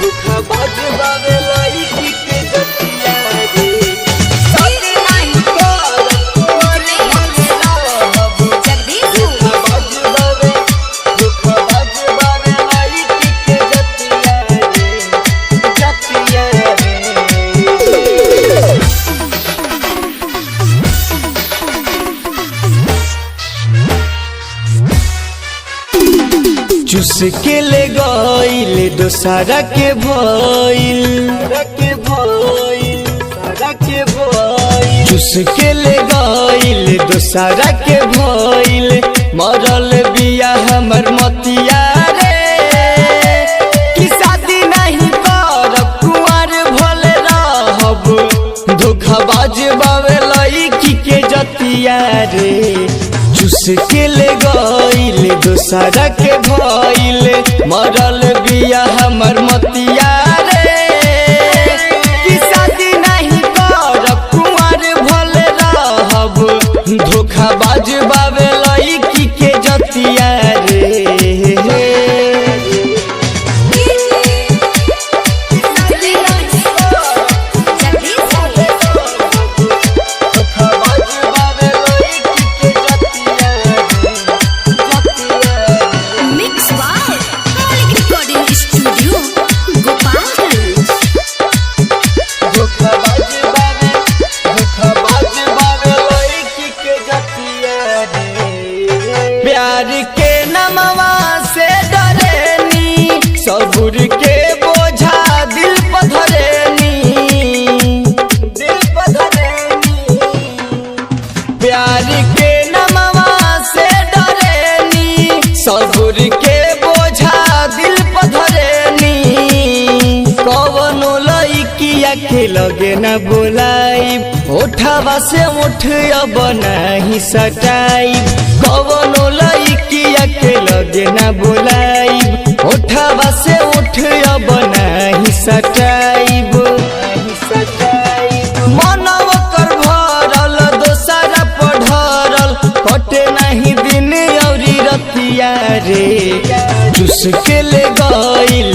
धोखाबाज बावे लड़की के जतिया रे शादी नहीं करब कुंवारे भले रहब। धोखाबाज बावे लड़की के जतिया रे जतिया रे। चुस के ले गइल दोसरा के भइल चुस के ले गइल दोसरा के भइल मरल बिया हमर मतिया रे कि शादी नहीं करब कुंवार भले रहब। धोखाबाज बावे लड़की के जतिया रे चुस के ले गइल दोसरा के भइल मरल बिया हमर मतिया रे कि शादी नहीं करब कुंवार भले रहब। धोखाबाज बावे लड़की के जतिया रे प्यार के नमवा से डरेनी सबूर के बोझा दिल पर धरेनी प्यार के नमवा से डरेनी सबूर के बोझा दिल पर धरेनी। कवनो लइकिया के लगे न बोलाई ओठवा से मुठ अब नहीं सटाई। कवनो लइकिया के लगे न बोलाई ओठवा से उठ अब नहीं सटाइब। मनव कर भरल दोसरा पढ़रल कटे नहीं दिन औरी रतिया रे चुस के ले गइल